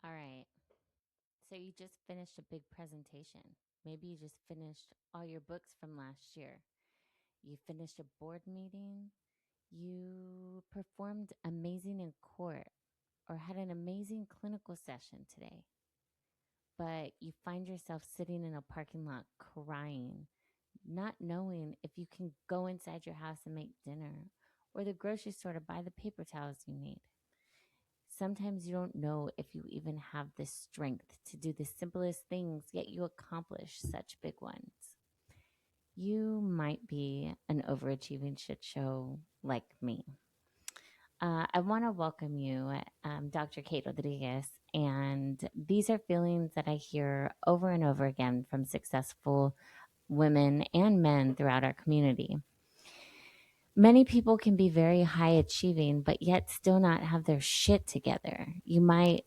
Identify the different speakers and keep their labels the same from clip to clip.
Speaker 1: All right. So you just finished a big presentation. Maybe you just finished all your books from last year. You finished a board meeting. You performed amazing in court or had an amazing clinical session today. But you find yourself sitting in a parking lot crying, not knowing if you can go inside your house and make dinner or the grocery store to buy the paper towels you need. Sometimes you don't know if you even have the strength to do the simplest things, yet you accomplish such big ones. You might be an overachieving shit show like me. I want to welcome you, Dr. Kate Rodriguez. And these are feelings that I hear over and over again from successful women and men throughout our community. Many people can be very high achieving, but yet still not have their shit together. You might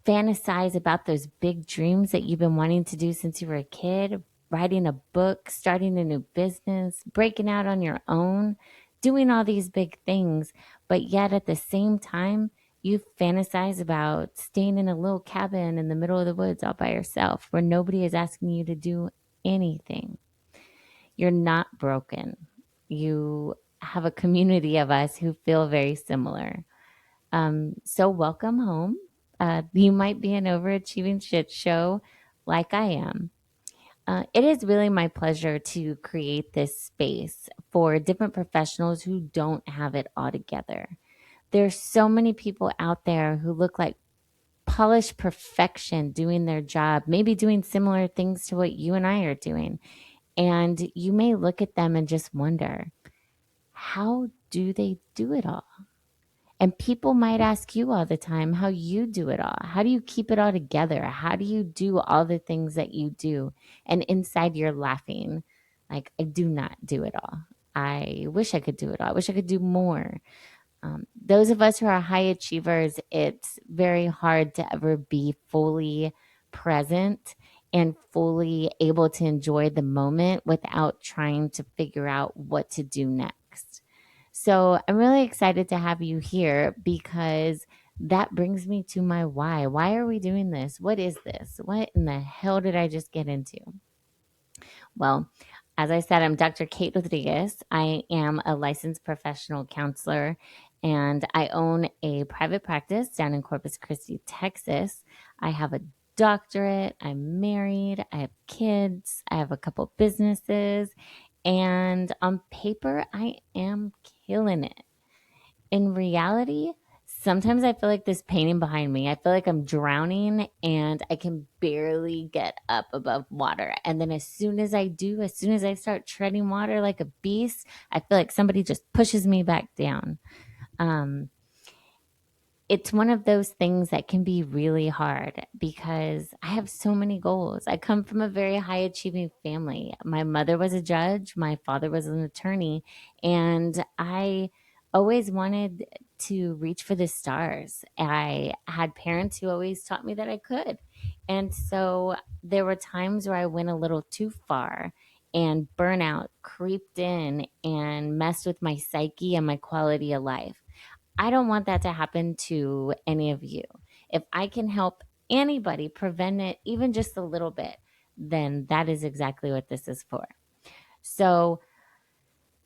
Speaker 1: fantasize about those big dreams that you've been wanting to do since you were a kid, writing a book, starting a new business, breaking out on your own, doing all these big things. But yet at the same time, you fantasize about staying in a little cabin in the middle of the woods all by yourself where nobody is asking you to do anything. You're not broken. You have a community of us who feel very similar. So welcome home. You might be an overachieving shit show like I am. It is really my pleasure to create this space for different professionals who don't have it all together. There's so many people out there who look like polished perfection doing their job, maybe doing similar things to what you and I are doing. And you may look at them and just wonder, how do they do it all? And people might ask you all the time how you do it all. How do you keep it all together? How do you do all the things that you do? And inside you're laughing, like, I do not do it all. I wish I could do it all. I wish I could do more. Those of us who are high achievers, it's very hard to ever be fully present and fully able to enjoy the moment without trying to figure out what to do next. So I'm really excited to have you here because that brings me to my why. Why are we doing this? What is this? What in the hell did I just get into? Well, as I said, I'm Dr. Kate Rodriguez. I am a licensed professional counselor and I own a private practice down in Corpus Christi, Texas. I have a doctorate. I'm married. I have kids. I have a couple businesses. And on paper, I am killing it. In reality, sometimes I feel like this painting behind me, I feel like I'm drowning and I can barely get up above water. And then as soon as I do, as soon as I start treading water like a beast, I feel like somebody just pushes me back down. Um, it's one of those things that can be really hard because I have so many goals. I come from a very high achieving family. My mother was a judge, my father was an attorney, and I always wanted to reach for the stars. I had parents who always taught me that I could. And so there were times where I went a little too far and burnout creeped in and messed with my psyche and my quality of life. I don't want that to happen to any of you. If I can help anybody prevent it even just a little bit, then that is exactly what this is for. So,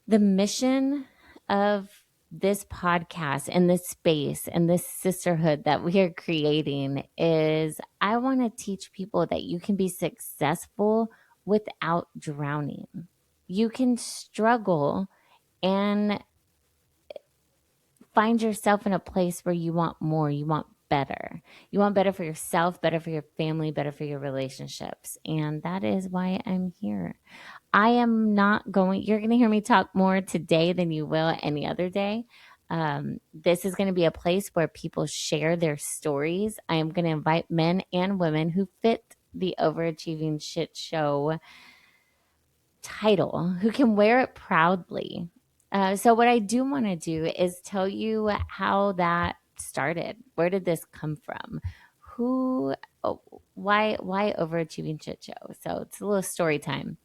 Speaker 1: the mission of this podcast and this space and this sisterhood that we are creating is I want to teach people that you can be successful without drowning. You can struggle and find yourself in a place where you want more, you want better. You want better for yourself, better for your family, better for your relationships. And that is why I'm here. I am not going, you're going to hear me talk more today than you will any other day. This is going to be a place where people share their stories. I am going to invite men and women who fit the overachieving shit show title, who can wear it proudly. So, what I do want to do is tell you how that started. Where did this come from? Who, oh, why overachieving shit show? So, it's a little story time.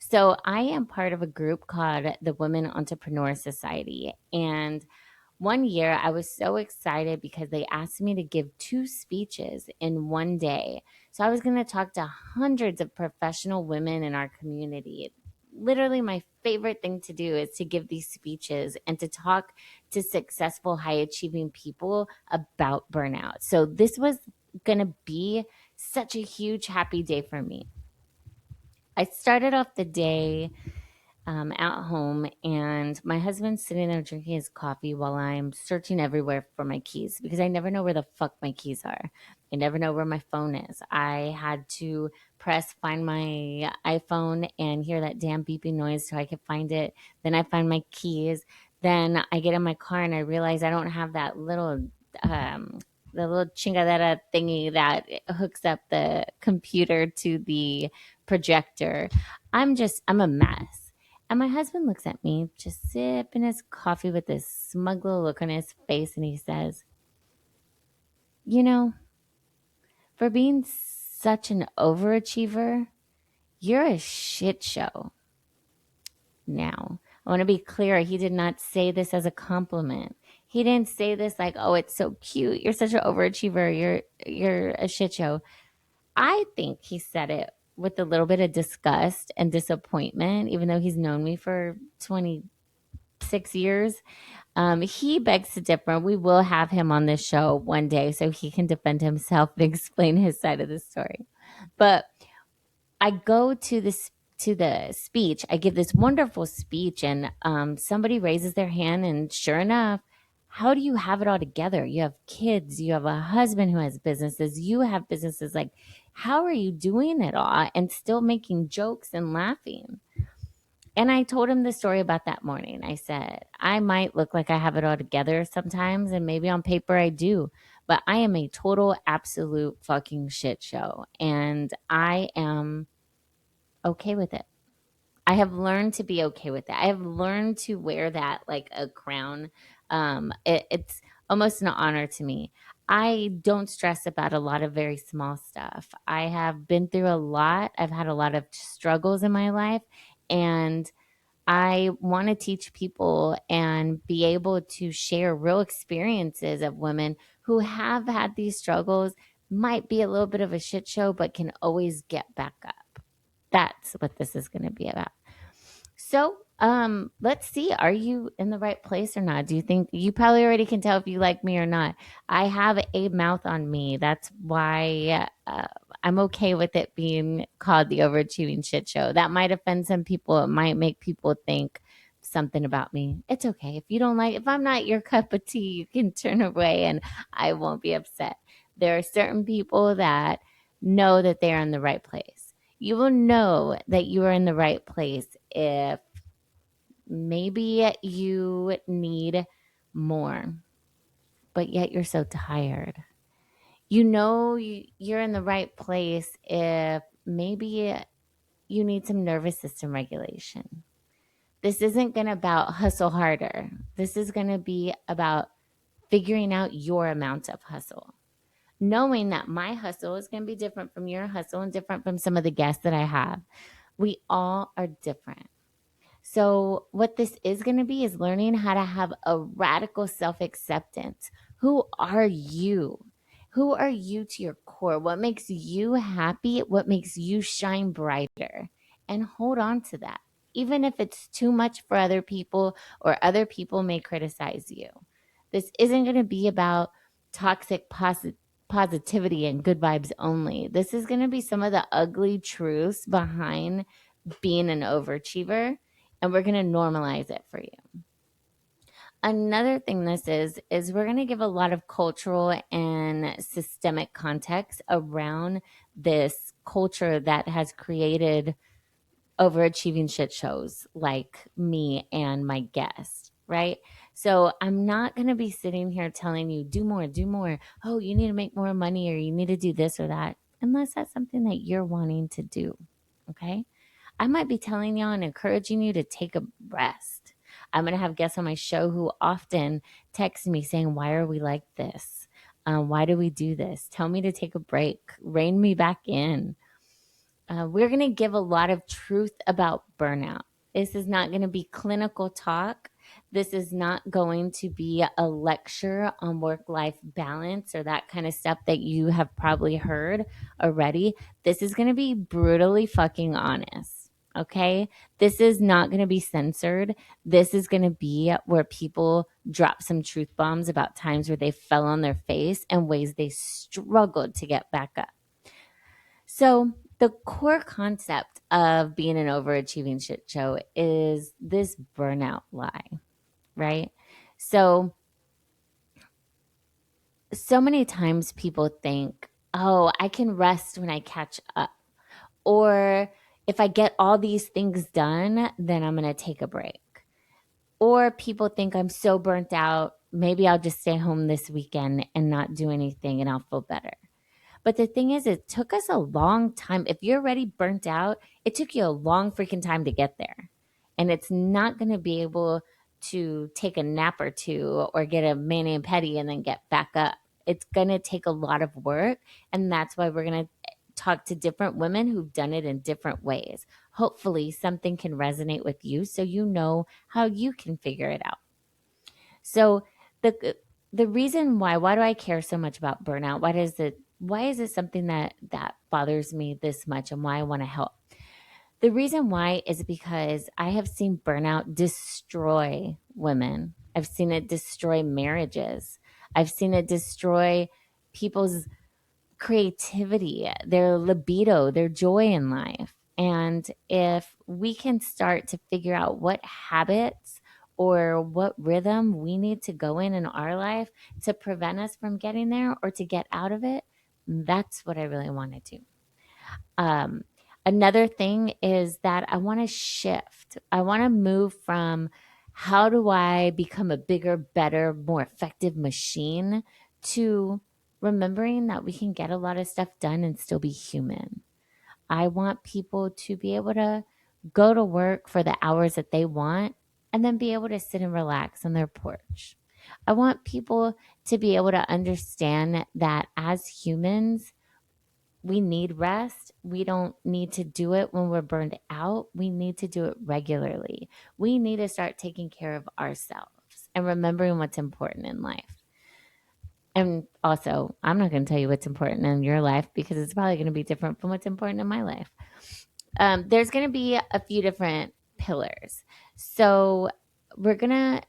Speaker 1: So, I am part of a group called the Women Entrepreneur Society, and One year, I was so excited because they asked me to give 2 speeches in one day. So I was going to talk to hundreds of professional women in our community. Literally, my favorite thing to do is to give these speeches and to talk to successful, high achieving people about burnout. So this was going to be such a huge, happy day for me. I started off the day at home, and my husband's sitting there drinking his coffee while I'm searching everywhere for my keys because I never know where the fuck my keys are. I never know where my phone is. I had to press find my iPhone and hear that damn beeping noise so I could find it. Then I find my keys. Then I get in my car and I realize I don't have that um, the little chingadera thingy that hooks up the computer to the projector. I'm a mess. And my husband looks at me, just sipping his coffee with this smug little look on his face, and he says, "You know, for being such an overachiever, you're a shit show." Now, I want to be clear, he did not say this as a compliment. He didn't say this like, "Oh, it's so cute. You're such an overachiever. You're a shit show." I think he said it with a little bit of disgust and disappointment, even though he's known me for 26 years. He begs to differ. We will have him on this show one day so he can defend himself and explain his side of the story. But I go to the speech. I give this wonderful speech, and somebody raises their hand, and sure enough, how do you have it all together? You have kids, you have a husband who has businesses, you have businesses. Like, how are you doing it all and still making jokes and laughing? And I told him the story about that morning. I said, I might look like I have it all together sometimes, and maybe on paper I do, but I am a total, absolute fucking shit show. And I am okay with it. I have learned to be okay with it. I have learned to wear that like a crown. It's almost an honor to me. I don't stress about a lot of very small stuff. I have been through a lot. I've had a lot of struggles in my life, and I want to teach people and be able to share real experiences of women who have had these struggles, might be a little bit of a shit show, but can always get back up. That's what this is going to be about. So, let's see. Are you in the right place or not? Do you think you probably already can tell if you like me or not? I have a mouth on me. That's why I'm okay with it being called the Overachieving Shit Show. That might offend some people. It might make people think something about me. It's okay. If you don't like, if I'm not your cup of tea, you can turn away and I won't be upset. There are certain people that know that they're in the right place. You will know that you are in the right place if maybe you need more, but yet you're so tired. You know you're in the right place if maybe you need some nervous system regulation. This isn't going to about hustle harder. This is going to be about figuring out your amount of hustle. Knowing that my hustle is going to be different from your hustle and different from some of the guests that I have. We all are different. So, what this is going to be is learning how to have a radical self acceptance. Who are you? Who are you to your core? What makes you happy? What makes you shine brighter? And hold on to that, even if it's too much for other people or other people may criticize you. This isn't going to be about toxic positivity and good vibes only. This is going to be some of the ugly truths behind being an overachiever, and we're going to normalize it for you. Another thing this is we're going to give a lot of cultural and systemic context around this culture that has created overachieving shit shows like me and my guest, right? So I'm not going to be sitting here telling you do more, do more. Oh, you need to make more money or you need to do this or that, unless that's something that you're wanting to do. Okay. I might be telling y'all and encouraging you to take a rest. I'm going to have guests on my show who often text me saying, why are we like this? Why do we do this? Tell me to take a break. Rein me back in. We're going to give a lot of truth about burnout. This is not going to be clinical talk. This is not going to be a lecture on work life balance or that kind of stuff that you have probably heard already. This is going to be brutally fucking honest. Okay. This is not going to be censored. This is going to be where people drop some truth bombs about times where they fell on their face and ways they struggled to get back up. So, the core concept of being an overachieving shit show is this burnout lie, right? So, so many times people think, oh, I can rest when I catch up. Or if I get all these things done, then I'm going to take a break. Or people think I'm so burnt out, maybe I'll just stay home this weekend and not do anything and I'll feel better. But the thing is, it took us a long time. If you're already burnt out, it took you a long freaking time to get there. And it's not going to be able to take a nap or two or get a mani and pedi and then get back up. It's going to take a lot of work. And that's why we're going to talk to different women who've done it in different ways. Hopefully, something can resonate with you so you know how you can figure it out. So, the reason why do I care so much about burnout? Why is it something that bothers me this much and why I want to help? The reason why is because I have seen burnout destroy women. I've seen it destroy marriages. I've seen it destroy people's creativity, their libido, their joy in life. And if we can start to figure out what habits or what rhythm we need to go in our life to prevent us from getting there or to get out of it, that's what I really want to do. Um, Another thing is that I want to shift. I want to move from how do I become a bigger, better, more effective machine to remembering that we can get a lot of stuff done and still be human. I want people to be able to go to work for the hours that they want and then be able to sit and relax on their porch. I want people to be able to understand that as humans, we need rest. We don't need to do it when we're burned out. We need to do it regularly. We need to start taking care of ourselves and remembering what's important in life. And also, I'm not going to tell you what's important in your life because it's probably going to be different from what's important in my life. There's going to be a few different pillars. So, we're going to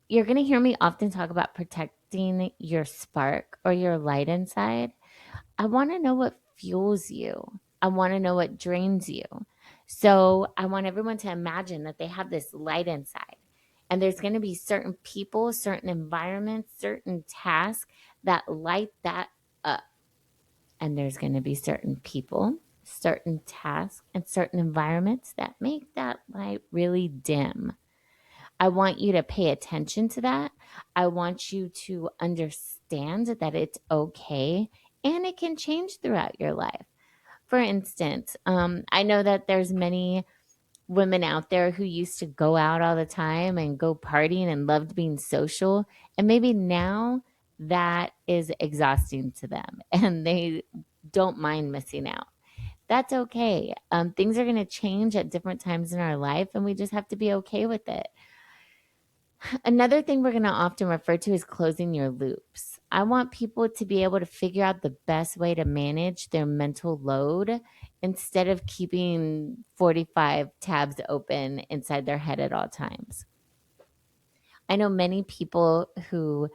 Speaker 1: you're going to hear me often talk about protecting your spark or your light inside. I want to know what fuels you. I want to know what drains you. So I want everyone to imagine that they have this light inside. And there's going to be certain people, certain environments, certain tasks that light that up. And there's going to be certain people, certain tasks, and certain environments that make that light really dim. I want you to pay attention to that. I want you to understand that it's okay and it can change throughout your life. For instance, I know that there's many women out there who used to go out all the time and go partying and loved being social. And maybe now that is exhausting to them and they don't mind missing out. That's okay. Things are going to change at different times in our life, and we just have to be okay with it. Another thing we're going to often refer to is closing your loops. I want people to be able to figure out the best way to manage their mental load instead of keeping 45 tabs open inside their head at all times. I know many people who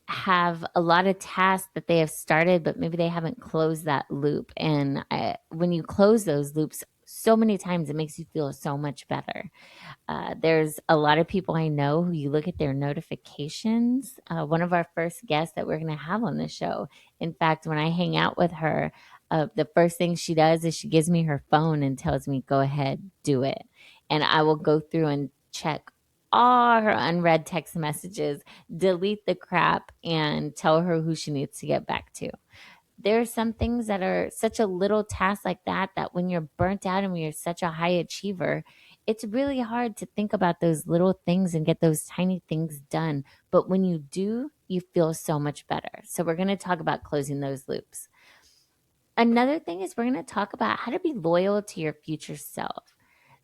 Speaker 1: have a lot of tasks that they have started, but maybe they haven't closed that loop. And when you close those loops so many times, it makes you feel so much better. There's a lot of people I know who you look at their notifications. One of our first guests that we're going to have on the show. In fact, when I hang out with her, the first thing she does is she gives me her phone and tells me, go ahead, do it. And I will go through and check all her unread text messages, delete the crap, and tell her who she needs to get back to. There's some things that are such a little task like that when you're burnt out and when you're such a high achiever, it's really hard to think about those little things and get those tiny things done. But when you do, you feel so much better. So we're going to talk about closing those loops. Another thing is we're going to talk about how to be loyal to your future self.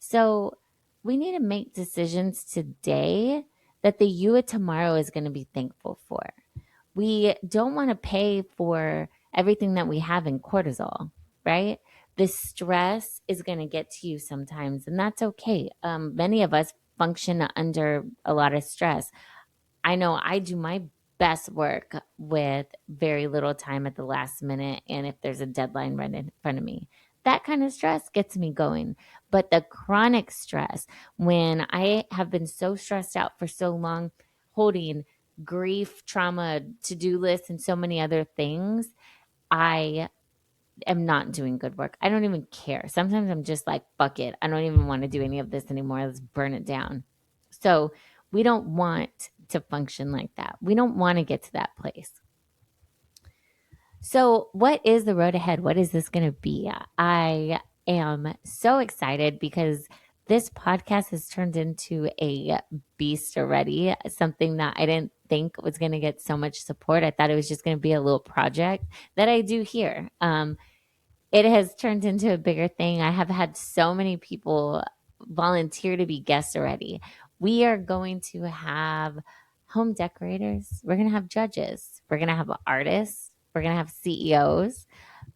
Speaker 1: So we need to make decisions today that the you of tomorrow is going to be thankful for. We don't want to pay for everything that we have in cortisol, right? The stress is going to get to you sometimes, and that's okay. Many of us function under a lot of stress. I know I do my best work with very little time at the last minute, and if there's a deadline right in front of me. That kind of stress gets me going. But the chronic stress, when I have been so stressed out for so long, holding grief, trauma, to do lists, and so many other things, I am not doing good work. I don't even care. Sometimes I'm just like, fuck it. I don't even want to do any of this anymore. Let's burn it down. So we don't want to function like that. We don't want to get to that place. So, what is the road ahead? What is this going to be? I am so excited because this podcast has turned into a beast already, something that I didn't think was going to get so much support. I thought it was just going to be a little project that I do here. It has turned into a bigger thing. I have had so many people volunteer to be guests already. We are going to have home decorators. We're going to have judges. We're going to have artists. We're going to have CEOs.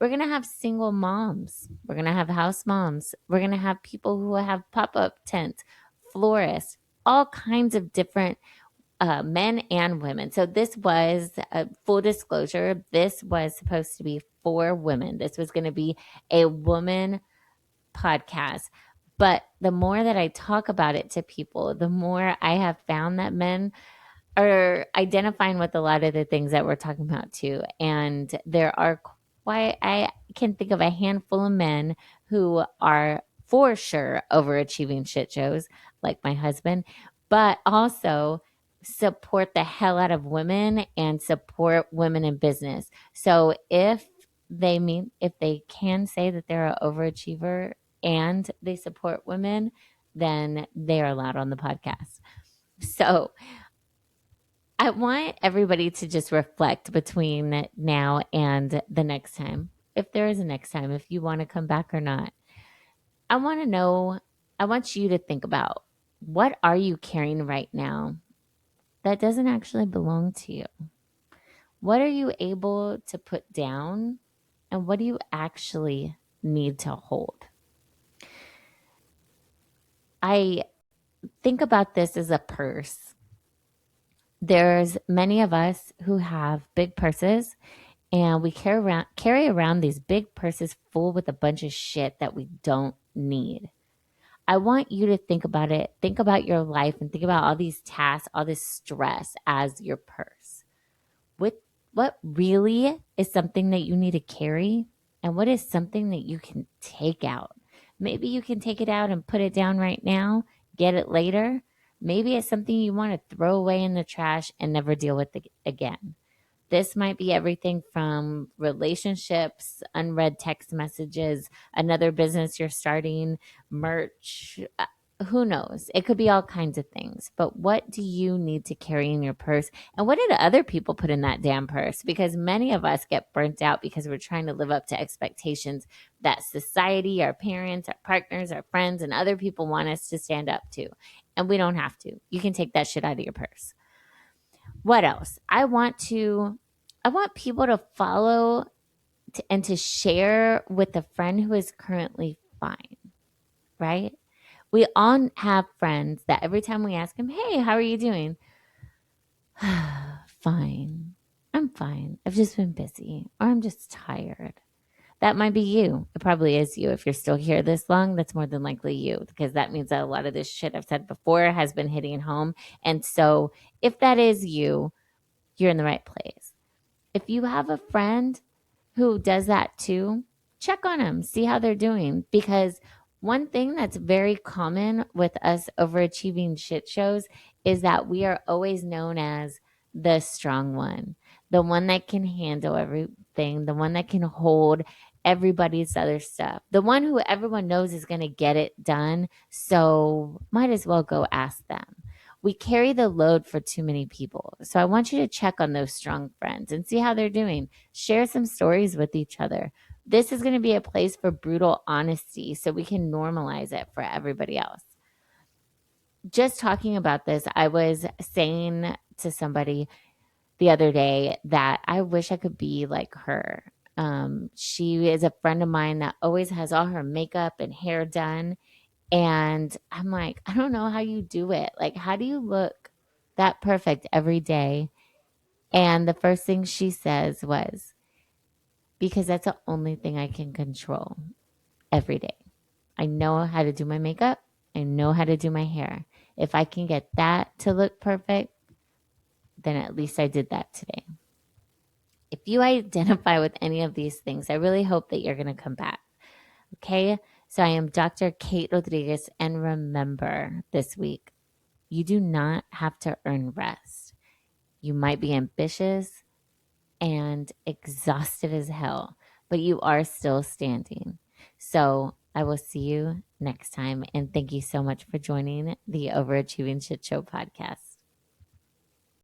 Speaker 1: We're going to have single moms. We're going to have house moms. We're going to have people who have pop up tents, florists, all kinds of different men and women. So this was full disclosure. This was supposed to be for women. This was going to be a woman podcast. But the more that I talk about it to people, the more I have found that men are identifying with a lot of the things that we're talking about too. And there are quite, I can think of a handful of men who are for sure overachieving shit shows, like my husband, but also support the hell out of women and support women in business. So if they can say that they're an overachiever and they support women, then they are allowed on the podcast. So I want everybody to just reflect between now and the next time. If there is a next time, if you want to come back or not. I want to know, I want you to think about, what are you carrying right now that doesn't actually belong to you? What are you able to put down, and what do you actually need to hold? I think about this as a purse. There's many of us who have big purses, and we carry around these big purses full with a bunch of shit that we don't need. I want you to think about it. Think about your life and think about all these tasks, all this stress as your purse. What really is something that you need to carry, and what is something that you can take out? Maybe you can take it out and put it down right now, get it later. Maybe it's something you want to throw away in the trash and never deal with it again. This might be everything from relationships, unread text messages, another business you're starting, merch. Who knows? It could be all kinds of things. But what do you need to carry in your purse? And what did other people put in that damn purse? Because many of us get burnt out because we're trying to live up to expectations that society, our parents, our partners, our friends, and other people want us to stand up to. And we don't have to. You can take that shit out of your purse. What else? I want people to follow and to share with a friend who is currently fine, right? We all have friends that every time we ask them, "Hey, how are you doing?" Fine. I'm fine. I've just been busy, or I'm just tired. That might be you. It probably is you. If you're still here this long, that's more than likely you, because that means that a lot of this shit I've said before has been hitting home. And so if that is you, you're in the right place. If you have a friend who does that too, check on them, see how they're doing. Because one thing that's very common with us overachieving shit shows is that we are always known as the strong one, the one that can handle everything, the one that can hold everybody's other stuff, the one who everyone knows is going to get it done. So might as well go ask them. We carry the load for too many people. So I want you to check on those strong friends and see how they're doing. Share some stories with each other. This is going to be a place for brutal honesty so we can normalize it for everybody else. just talking about this, I was saying to somebody the other day that I wish I could be like her. She is a friend of mine that always has all her makeup and hair done. And I'm like, I don't know how you do it. Like, how do you look that perfect every day? And the first thing she says was, because that's the only thing I can control every day. I know how to do my makeup. I know how to do my hair. If I can get that to look perfect, then at least I did that today. If you identify with any of these things, I really hope that you're going to come back. Okay. So I am Dr. Kate Rodriguez. And remember this week, you do not have to earn rest. You might be ambitious and exhausted as hell, but you are still standing. So I will see you next time. And thank you so much for joining the Overachieving Shitshow podcast.